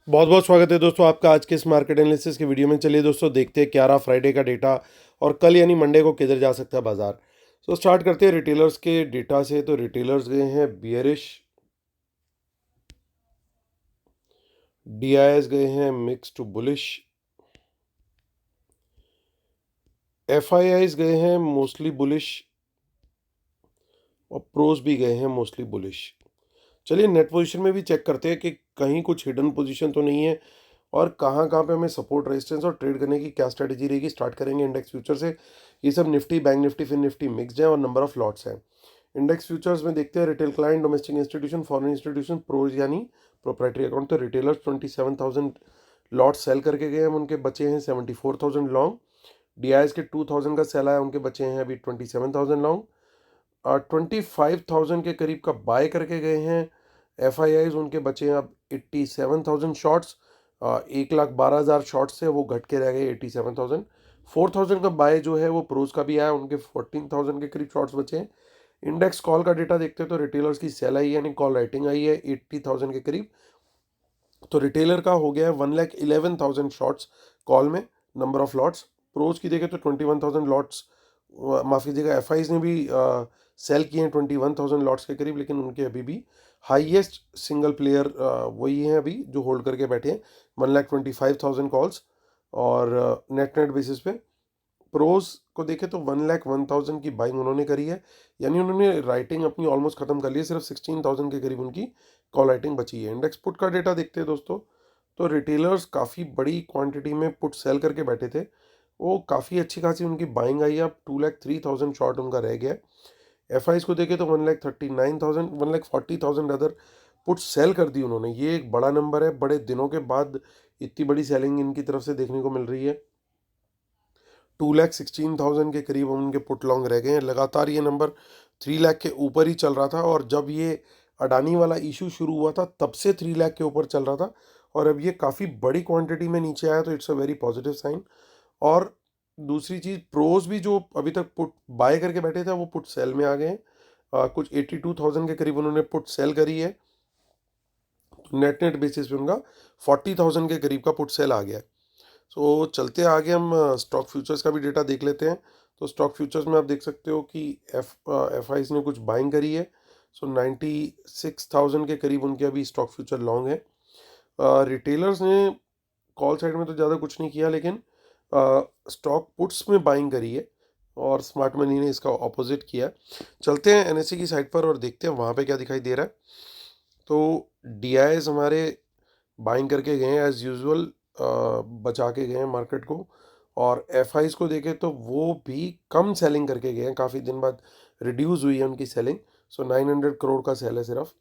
बहुत बहुत स्वागत है दोस्तों आपका आज के इस मार्केट एनालिसिस के वीडियो में। चलिए दोस्तों देखते हैं क्या रहा फ्राइडे का डेटा और कल यानी मंडे को किधर जा सकता है बाजार। स्टार्ट करते हैं रिटेलर्स के डेटा से। तो रिटेलर्स गए हैं बियरिश, डीआईएस गए हैं मिक्स टू बुलिश, एफआईआईज गए हैं मोस्टली बुलिश और प्रोस भी गए हैं मोस्टली बुलिश। चलिए नेट पोजीशन में भी चेक करते हैं कि कहीं कुछ हिडन पोजीशन तो नहीं है और कहाँ कहाँ पे हमें सपोर्ट रेजिस्टेंस और ट्रेड करने की क्या स्ट्रेटजी रहेगी। स्टार्ट करेंगे इंडेक्स फ्यूचर से। ये सब निफ्टी, बैंक निफ्टी, फिर निफ्टी मिक्स्ड है और नंबर ऑफ लॉट्स हैं। इंडेक्स फ्यूचर्स में देखते हैं retail client, domestic institution, foreign institution, pros यानी प्रोप्राइटरी अकाउंट। तो रिटेलर्स 27,000 लॉट सेल करके गए हैं, उनके बचे हैं 74,000 लॉन्ग। डीआईएस के 2,000 का सेल आया, उनके बचे हैं अभी 27,000 लॉन्ग। 25,000 के करीब का बाय करके गए हैं एफ आई आईज, उनके बचे हैं अब 87,000 शॉर्ट्स। 1,12,000 शॉर्ट्स से वो घट के रह गए 87,000। 4,000 का बाय जो है वो प्रोज का भी आया, उनके 14,000 के करीब शॉर्ट्स बचे हैं। इंडेक्स कॉल का डेटा देखते हैं तो रिटेलर्स की सेल आई है यानी कॉल राइटिंग आई है 80,000 के करीब। तो रिटेलर का हो गया है 1,11,000 शॉर्ट्स कॉल में, नंबर ऑफ लॉट्स। प्रोज की देखें तो 21,000 लॉट्स, माफ़ कीजिएगा एफ आईज ने भी सेल किए हैं 21,000 लॉट्स के करीब, लेकिन उनके अभी भी हाईएस्ट सिंगल प्लेयर वही हैं अभी जो होल्ड करके बैठे हैं 1,25,000 कॉल्स। और नेट नेट बेसिस पे प्रोज को देखें तो 1,01,000 की बाइंग उन्होंने करी है, यानी उन्होंने राइटिंग अपनी ऑलमोस्ट खत्म कर ली है। सिर्फ 16,000 के करीब उनकी कॉल राइटिंग बची है। इंडेक्स पुट का डेटा देखते हैं दोस्तों। तो रिटेलर्स काफ़ी बड़ी क्वांटिटी में पुट सेल करके बैठे थे, वो काफ़ी अच्छी खासी उनकी बाइंग आई है। अब 2,03,000 शॉर्ट उनका रह गया है। एफ आईज को देखें तो 1,39,000, 1,40,000 अदर पुट सेल कर दी उन्होंने। ये एक बड़ा नंबर है, बड़े दिनों के बाद इतनी बड़ी सेलिंग इनकी तरफ से देखने को मिल रही है। 2,16,000 के करीब उनके पुट लॉन्ग रह गए हैं। लगातार ये नंबर 3 लाख के ऊपर ही चल रहा था, और जब ये अडानी वाला इशू शुरू हुआ था तब से 3 लाख के ऊपर चल रहा था, और अब ये काफ़ी बड़ी क्वांटिटी में नीचे आया, तो it's a very positive sign. और दूसरी चीज़, प्रोज भी जो अभी तक पुट बाय करके बैठे थे वो पुट सेल में आ गए हैं। कुछ 82,000 के करीब उन्होंने पुट सेल करी है, तो नेट नेट बेसिस पे उनका 40,000 के करीब का पुट सेल आ गया है। सो चलते आगे हम स्टॉक फ्यूचर्स का भी डेटा देख लेते हैं। तो स्टॉक फ्यूचर्स में आप देख सकते हो कि एफ आईज ने कुछ बाइंग करी है। सो 96,000 के करीब उनके अभी स्टॉक फ्यूचर लॉन्ग है। रिटेलर्स ने कॉल साइड में तो ज़्यादा कुछ नहीं किया, लेकिन स्टॉक पुट्स में बाइंग करी है, और स्मार्ट मनी ने इसका ऑपोजिट किया। चलते हैं एनएससी की साइड पर और देखते हैं वहाँ पे क्या दिखाई दे रहा है। तो डीआईएस हमारे बाइंग करके गए हैं एज यूजुअल, बचा के गए हैं मार्केट को। और एफ आईज को देखें तो वो भी कम सेलिंग करके गए हैं, काफ़ी दिन बाद रिड्यूस हुई है उनकी सेलिंग। सो 900 करोड़ का सेल है सिर्फ।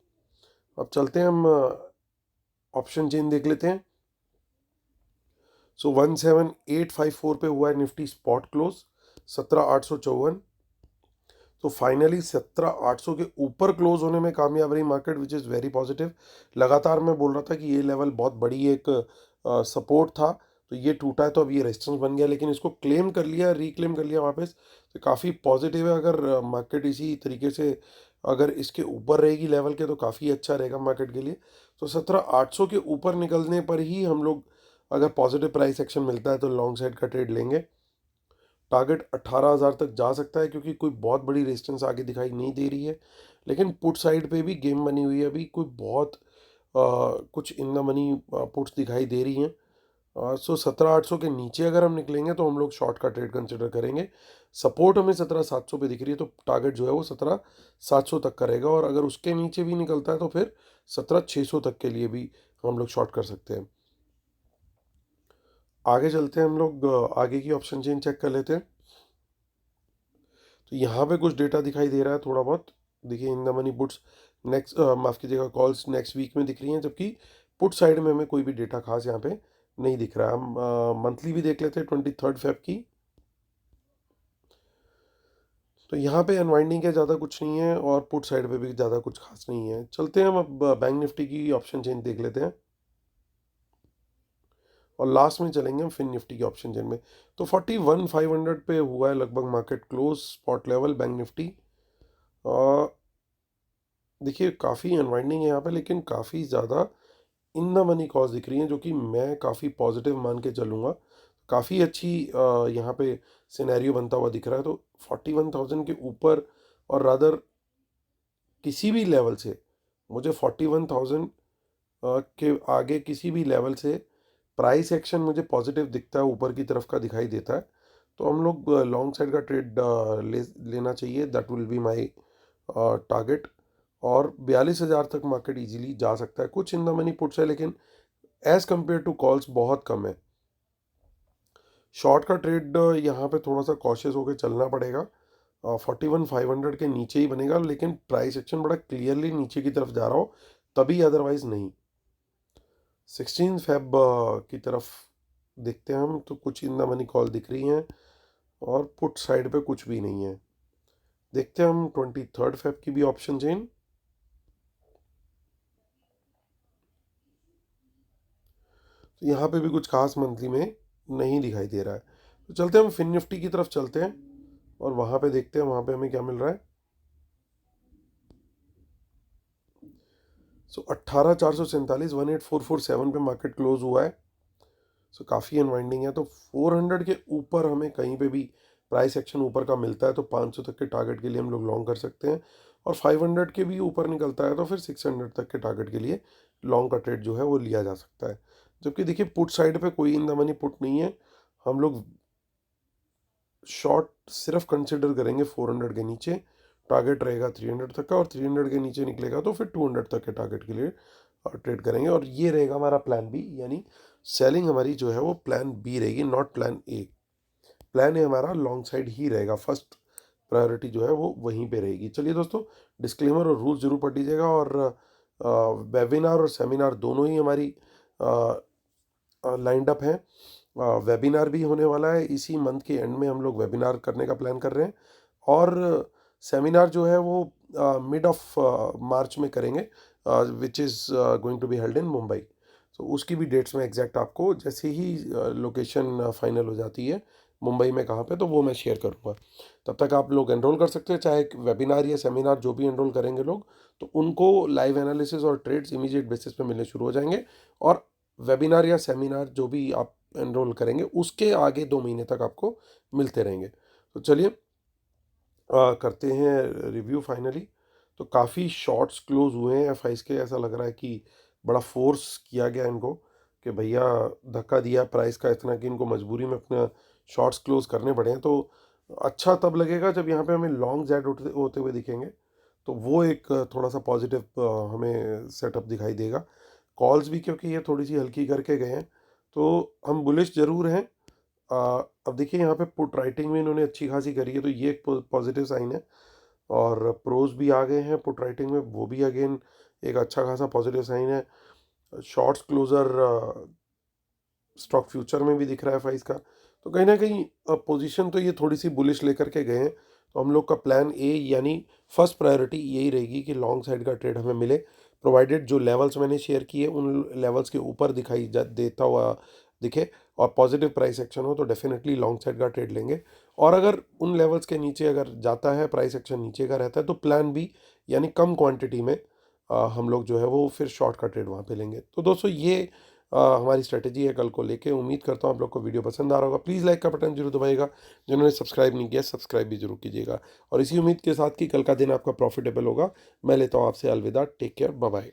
अब चलते हैं हम ऑप्शन चेन देख लेते हैं। सो 17,854 पे हुआ है निफ्टी स्पॉट क्लोज, 17,854। तो फाइनली 17,800 के ऊपर क्लोज होने में कामयाब रही market, which is very positive. लगातार मैं बोल रहा था कि ये लेवल बहुत बड़ी एक सपोर्ट था, तो ये टूटा है तो अब ये रेजिस्टेंस बन गया, लेकिन इसको क्लेम कर लिया, रिक्लेम कर लिया वापस, तो काफ़ी पॉजिटिव है। अगर मार्केट इसी तरीके से अगर इसके ऊपर रहेगी लेवल के, तो काफ़ी अच्छा रहेगा मार्केट के लिए। तो 17,800 के ऊपर निकलने पर ही हम लोग, अगर पॉजिटिव प्राइस एक्शन मिलता है तो लॉन्ग साइड का ट्रेड लेंगे। टारगेट 18,000 तक जा सकता है, क्योंकि कोई बहुत बड़ी रेजिस्टेंस आगे दिखाई नहीं दे रही है। लेकिन पुट साइड पे भी गेम बनी हुई है, अभी कोई बहुत कुछ इन द मनी पुट्स दिखाई दे रही हैं। सो 17,800 के नीचे अगर हम निकलेंगे तो हम लोग शॉर्ट का ट्रेड कंसिडर करेंगे। सपोर्ट हमें 17,700 पे दिख रही है, तो टारगेट जो है वो 17,700 तक करेगा, और अगर उसके नीचे भी निकलता है तो फिर 17,600 तक के लिए भी हम लोग शॉर्ट कर सकते हैं। आगे चलते हैं हम लोग, आगे की ऑप्शन चेन चेक कर लेते हैं। तो यहाँ पे कुछ डेटा दिखाई दे रहा है थोड़ा बहुत। देखिए in the money puts next, माफ़ कीजिएगा, कॉल्स नेक्स्ट वीक में दिख रही हैं, जबकि पुट साइड में हमें कोई भी डेटा खास यहाँ पे नहीं दिख रहा है। हम मंथली भी देख लेते हैं 23 फेब की। तो यहाँ पे अनवाइंडिंग का ज़्यादा कुछ नहीं है, और पुट साइड पे भी ज़्यादा कुछ खास नहीं है। चलते हैं हम अब बैंक निफ्टी की ऑप्शन चेन देख लेते हैं, और लास्ट में चलेंगे हम फिन निफ्टी के ऑप्शन चेन में। तो 41,500 पे हुआ है लगभग market close, spot level bank Nifty. देखिए काफ़ी अनवाइंडिंग है यहाँ पे, लेकिन काफ़ी ज़्यादा इन द मनी कॉल्स दिख रही हैं जो कि मैं काफ़ी पॉजिटिव मान के चलूँगा। काफ़ी अच्छी यहाँ पे सिनेरियो बनता हुआ दिख रहा है। तो 41,000 के ऊपर और रादर किसी भी लेवल से मुझे 41,000 के आगे किसी भी लेवल से प्राइस एक्शन मुझे पॉजिटिव दिखता है, ऊपर की तरफ का दिखाई देता है। तो हम लोग लॉन्ग साइड का ट्रेड लेना चाहिए। That will be my target. और 42,000 तक मार्केट इजीली जा सकता है। कुछ इन द मनी पुट्स है लेकिन एज कंपेयर टू कॉल्स बहुत कम है। शॉर्ट का ट्रेड यहाँ पे थोड़ा सा कॉशियस होकर चलना पड़ेगा। 41,500 के नीचे ही बनेगा, लेकिन प्राइस एक्शन बड़ा क्लियरली नीचे की तरफ जा रहा हो तभी, अदरवाइज नहीं। 16 फेब की तरफ देखते हैं हम, तो कुछ इन द मनी कॉल दिख रही हैं और पुट साइड पे कुछ भी नहीं है। देखते हैं हम 23 फेब की भी ऑप्शन चेन। तो यहाँ पे भी कुछ खास मंथली में नहीं दिखाई दे रहा है। तो चलते हैं हम फिन निफ्टी की तरफ चलते हैं और वहाँ पे देखते हैं वहाँ पे हमें क्या मिल रहा है। सो 18,447 18,447 पे मार्केट क्लोज हुआ है। सो काफ़ी अनवाइंडिंग है। तो 400 के ऊपर हमें कहीं पे भी प्राइस एक्शन ऊपर का मिलता है तो 500 तक के टारगेट के लिए हम लोग लॉन्ग कर सकते हैं। और 500 के भी ऊपर निकलता है तो फिर 600 तक के टारगेट के लिए लॉन्ग का ट्रेड जो है वो लिया जा सकता है। जबकि देखिए पुट साइड पे कोई इन द मनी पुट नहीं है। हम लोग शॉर्ट सिर्फ कंसिडर करेंगे 400 के नीचे। टारगेट रहेगा 300 तक का, और 300 के नीचे निकलेगा तो फिर 200 तक के टारगेट के लिए ट्रेड करेंगे। और ये रहेगा हमारा प्लान बी, यानी सेलिंग हमारी जो है वो प्लान बी रहेगी, not plan A. Plan A हमारा लॉन्ग साइड ही रहेगा। फर्स्ट प्रायोरिटी जो है वो वहीं पे रहेगी। चलिए दोस्तों, डिस्क्लेमर और रूल्स जरूर पढ़ लीजिएगा। और वेबिनार और सेमिनार दोनों ही हमारी लाइंड अप हैं। वेबिनार भी होने वाला है इसी मंथ के एंड में, हम लोग वेबिनार करने का प्लान कर रहे हैं। और सेमिनार जो है वो मिड ऑफ मार्च में करेंगे, which is going to be held in Mumbai. तो उसकी भी डेट्स में एग्जैक्ट आपको जैसे ही लोकेशन फाइनल हो जाती है मुंबई में कहाँ पे, तो वो मैं शेयर करूँगा। तब तक आप लोग एनरोल कर सकते हैं, चाहे वेबिनार या सेमिनार जो भी एनरोल करेंगे लोग, तो उनको लाइव एनालिसिस और ट्रेड्स इमीडिएट बेसिस पे मिलने शुरू हो जाएंगे। और वेबिनार या सेमिनार जो भी आप एनरोल करेंगे उसके आगे 2 महीने तक आपको मिलते रहेंगे। तो चलिए करते हैं रिव्यू फाइनली। तो काफ़ी शॉर्ट्स क्लोज हुए हैं एफ के। ऐसा लग रहा है कि बड़ा फोर्स किया गया इनको कि भैया धक्का दिया प्राइस का इतना कि इनको मजबूरी में अपना शॉर्ट्स क्लोज करने पड़े हैं। तो अच्छा तब लगेगा जब यहाँ पे हमें लॉन्ग जेड होते हुए दिखेंगे, तो वो एक थोड़ा सा पॉजिटिव हमें सेटअप दिखाई देगा। कॉल्स भी क्योंकि ये थोड़ी सी हल्की करके गए हैं तो हम बुलिश ज़रूर हैं। अब देखिए यहाँ पे पुट राइटिंग में इन्होंने अच्छी खासी करी है तो ये एक पॉजिटिव साइन है। और प्रोज भी आ गए हैं पुट राइटिंग में, वो भी अगेन एक अच्छा खासा पॉजिटिव साइन है। शॉर्ट्स क्लोजर स्टॉक फ्यूचर में भी दिख रहा है फाइज का। तो कहीं ना कहीं पोजीशन तो ये थोड़ी सी बुलिश लेकर के गए हैं। तो हम लोग का प्लान ए यानी फर्स्ट प्रायोरिटी यही रहेगी कि लॉन्ग साइड का ट्रेड हमें मिले, प्रोवाइडेड जो लेवल्स मैंने शेयर किए उन लेवल्स के ऊपर दिखाई देता हुआ दिखे और पॉजिटिव प्राइस एक्शन हो तो डेफिनेटली लॉन्ग साइड का ट्रेड लेंगे। और अगर उन लेवल्स के नीचे अगर जाता है, प्राइस एक्शन नीचे का रहता है, तो प्लान बी यानी कम क्वांटिटी में हम लोग जो है वो फिर शॉर्ट का ट्रेड वहाँ पे लेंगे। तो दोस्तों ये हमारी स्ट्रेटेजी है कल को लेके। उम्मीद करता हूँ आप लोग को वीडियो पसंद आ रहा होगा। प्लीज़ लाइक का बटन जरूर दबाइएगा। जिन्होंने सब्सक्राइब नहीं किया सब्सक्राइब भी जरूर कीजिएगा। और इसी उम्मीद के साथ कि कल का दिन आपका प्रॉफिटेबल होगा, मैं लेता हूँ आपसे अलविदा। Take care, bye bye.